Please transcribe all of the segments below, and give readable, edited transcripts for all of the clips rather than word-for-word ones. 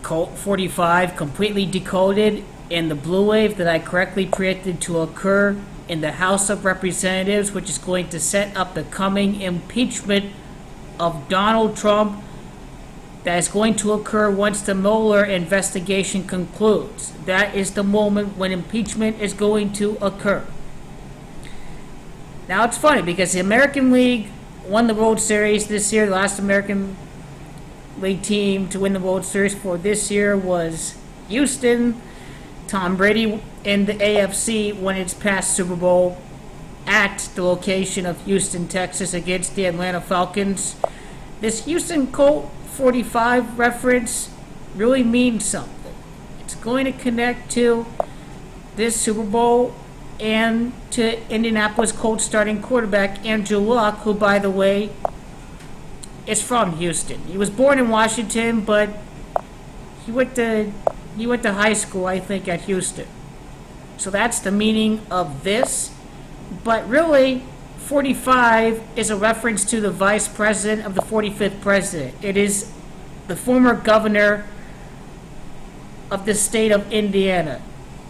Colt 45 completely decoded, and the blue wave that I correctly predicted to occur in the House of Representatives, which is going to set up the coming impeachment of Donald Trump that is going to occur once the Mueller investigation concludes. That is the moment when impeachment is going to occur. Now it's funny because the American League won the World Series this year. The last American League team to win the World Series for this year was Houston. Tom Brady in the AFC won its past Super Bowl at the location of Houston, Texas against the Atlanta Falcons. This Houston Colt 45 reference really means something. It's going to connect to this Super Bowl and to Indianapolis Colts starting quarterback Andrew Luck, who, by the way, is from Houston. He was born in Washington, but he went to high school, I think, at Houston. So that's the meaning of this. But really, 45 is a reference to the vice president of the 45th president. It is the former governor of the state of Indiana.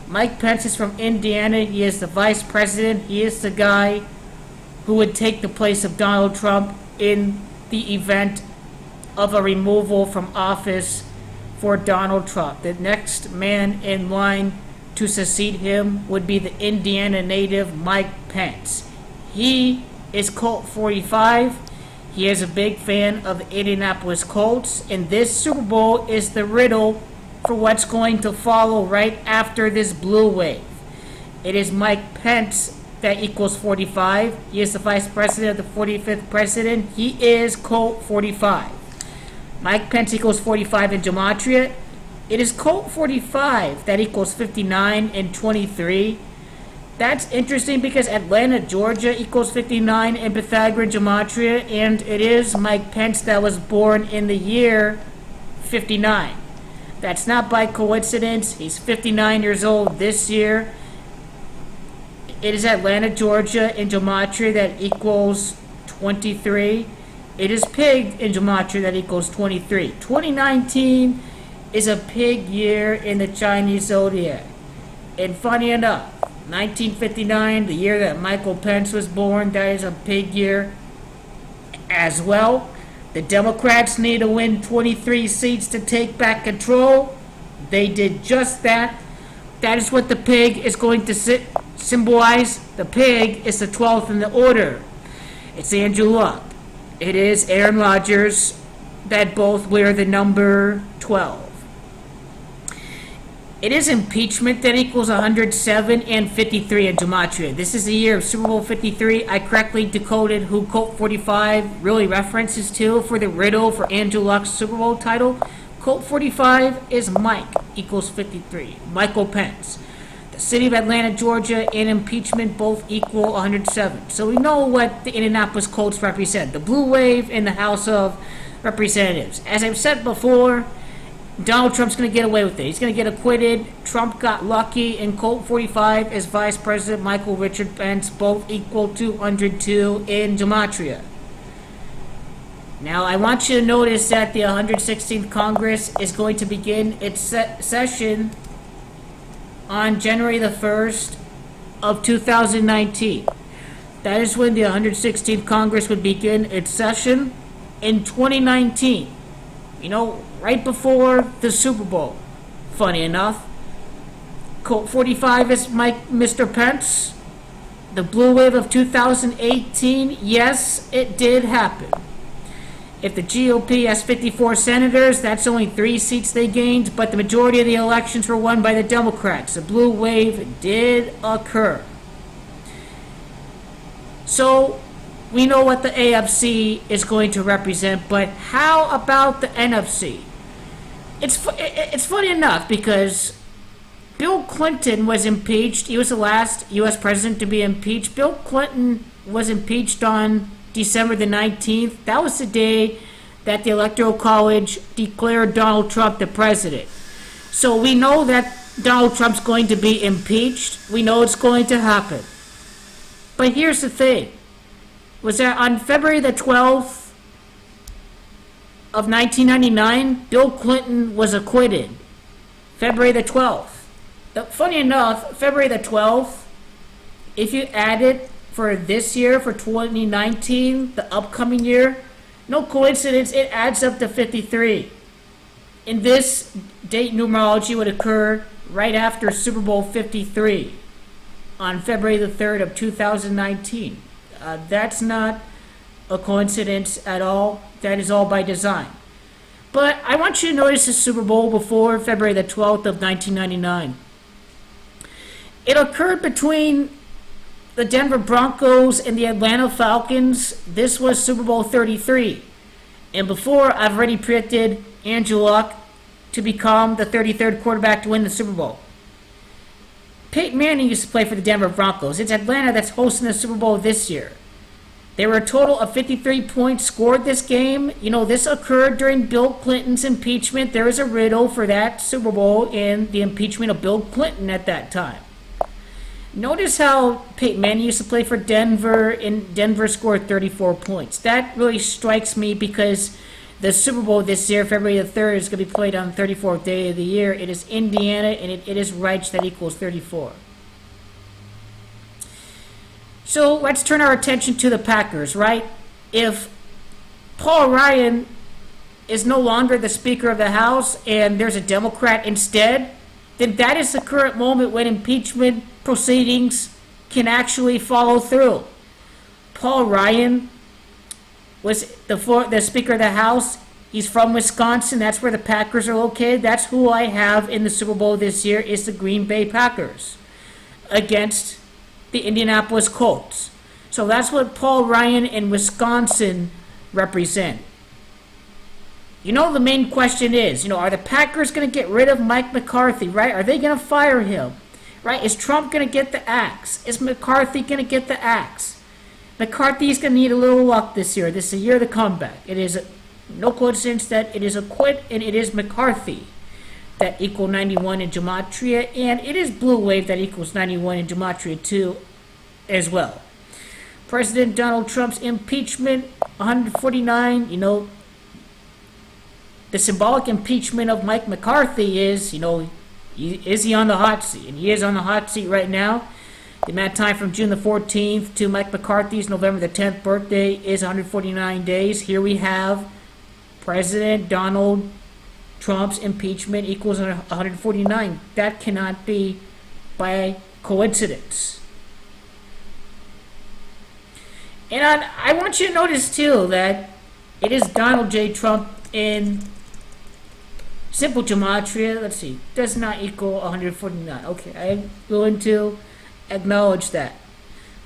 Mike Pence is from Indiana. He is the vice president. He is the guy who would take the place of Donald Trump in the event of a removal from office for Donald Trump. The next man in line to succeed him would be the Indiana native Mike Pence. He is Colt 45. He is a big fan of the Indianapolis Colts, and this Super Bowl is the riddle for what's going to follow right after this blue wave. It is Mike Pence that equals 45. He is the vice president of the 45th president. He is Colt 45. Mike Pence equals 45 in gematria. It is Colt 45 that equals 59 and 23. That's interesting because Atlanta, Georgia equals 59 in Pythagorean gematria, and it is Mike Pence that was born in the year 59. That's not by coincidence. He's 59 years old this year. It is Atlanta, Georgia in gematria that equals 23. It is Pig in gematria that equals 23. 2019 is a pig year in the Chinese zodiac. And funny enough, 1959, the year that Michael Pence was born, that is a pig year as well. The Democrats need to win 23 seats to take back control. They did just that. That is what the pig is going to symbolize. The pig is the 12th in the order. It's Andrew Luck. It is Aaron Rodgers that both wear the number 12. It is impeachment that equals 107 and 53 in gematria. This is the year of Super Bowl 53. I correctly decoded who Colt 45 really references to for the riddle for Andrew Luck's Super Bowl title. Colt 45 is Mike equals 53. Michael Pence. The city of Atlanta, Georgia, and impeachment both equal 107. So we know what the Indianapolis Colts represent. The blue wave in the House of Representatives. As I've said before, Donald Trump's going to get away with it. He's going to get acquitted. Trump got lucky, and Colt 45 is Vice President Michael Richard Pence, both equal to 102 in gematria. Now, I want you to notice that the 116th Congress is going to begin its session on January the 1st of 2019. That is when the 116th Congress would begin its session in 2019. You know, right before the Super Bowl. Funny enough, Colt 45 is Mr. Pence. The blue wave of 2018, yes, it did happen. If the GOP has 54 senators, that's only 3 seats they gained, but the majority of the elections were won by the Democrats. The blue wave did occur. So, we know what the AFC is going to represent, but how about the NFC? It's funny enough because Bill Clinton was impeached. He was the last U.S. president to be impeached. Bill Clinton was impeached on December the 19th. That was the day that the Electoral College declared Donald Trump the president. So we know that Donald Trump's going to be impeached. We know it's going to happen. But here's the thing. Was that on February the 12th, of 1999, Bill Clinton was acquitted. February the 12th. Funny enough, February the 12th, if you add it for this year, for 2019, the upcoming year, no coincidence, it adds up to 53. And this date numerology would occur right after Super Bowl 53 on February the 3rd of 2019. That's not a coincidence at all. That is all by design. But I want you to notice the Super Bowl before February the 12th of 1999. It occurred between the Denver Broncos and the Atlanta Falcons. This was Super Bowl 33. And before, I've already predicted Andrew Luck to become the 33rd quarterback to win the Super Bowl. Peyton Manning used to play for the Denver Broncos. It's Atlanta that's hosting the Super Bowl this year. There were a total of 53 points scored this game. You know, this occurred during Bill Clinton's impeachment. There is a riddle for that Super Bowl and the impeachment of Bill Clinton at that time. Notice how Peyton Manning used to play for Denver, and Denver scored 34 points. That really strikes me because the Super Bowl this year, February the 3rd, is going to be played on the 34th day of the year. It is Indiana, and it is right that equals 34. So let's turn our attention to the Packers, right? If Paul Ryan is no longer the Speaker of the House and there's a Democrat instead, then that is the current moment when impeachment proceedings can actually follow through. Paul Ryan was the Speaker of the House. He's from Wisconsin. That's where the Packers are located. That's who I have in the Super Bowl this year, is the Green Bay Packers against the Indianapolis Colts. So that's what Paul Ryan and Wisconsin represent. You know, the main question is, are the Packers going to get rid of Mike McCarthy, right? Are they going to fire him, right? Is Trump going to get the axe? Is McCarthy going to get the axe? McCarthy's going to need a little luck this year. This is a year of the comeback. It is no coincidence that it is a quit, and it is McCarthy that equal 91 in Gematria, and it is Blue Wave that equals 91 in Gematria too as well. President Donald Trump's impeachment, 149, the symbolic impeachment of Mike McCarthy is, is he on the hot seat? And he is on the hot seat right now. The amount of time from June the 14th to Mike McCarthy's November the 10th birthday is 149 days. Here we have President Donald Trump's impeachment equals 149. That cannot be by coincidence. And I want you to notice, too, that it is Donald J. Trump in simple gematria. Let's see. Does not equal 149. Okay, I'm going to acknowledge that.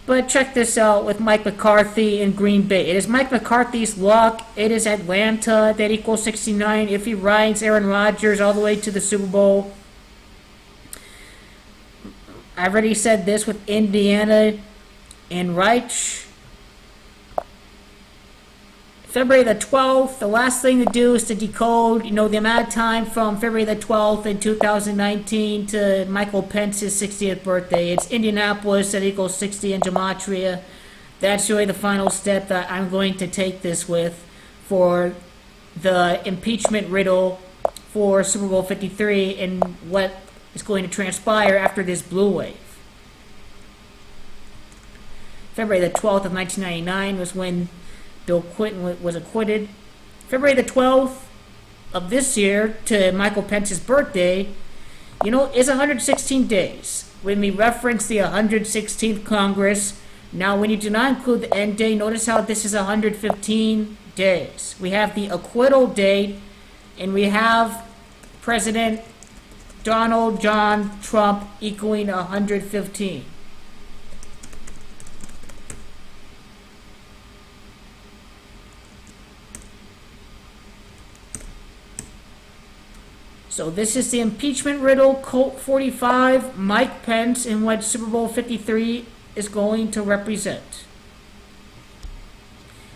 But check this out with Mike McCarthy in Green Bay. It is Mike McCarthy's luck. It is Atlanta that equals 69. If he rides Aaron Rodgers all the way to the Super Bowl. I already said this with Indiana and Reich. February the 12th, the last thing to do is to decode, the amount of time from February the 12th in 2019 to Michael Pence's 60th birthday. It's Indianapolis that equals 60 in Gematria. That's really the final step that I'm going to take this with for the impeachment riddle for Super Bowl 53 and what is going to transpire after this blue wave. February the 12th of 1999 was when Bill Clinton was acquitted. February the 12th of this year to Michael Pence's birthday, is 116 days. When we reference the 116th Congress, now when you do not include the end date, notice how this is 115 days. We have the acquittal date, and we have President Donald John Trump equaling 115. So this is the impeachment riddle, Colt 45, Mike Pence, and what Super Bowl 53 is going to represent.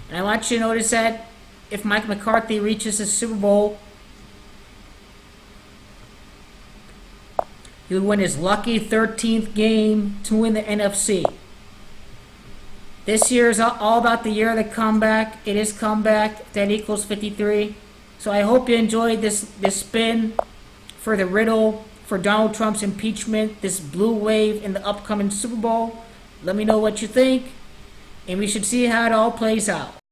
And I want you to notice that if Mike McCarthy reaches the Super Bowl, he would win his lucky 13th game to win the NFC. This year is all about the year of the comeback. It is comeback. That equals 53. So I hope you enjoyed this spin for the riddle for Donald Trump's impeachment, this blue wave in the upcoming Super Bowl. Let me know what you think, and we should see how it all plays out.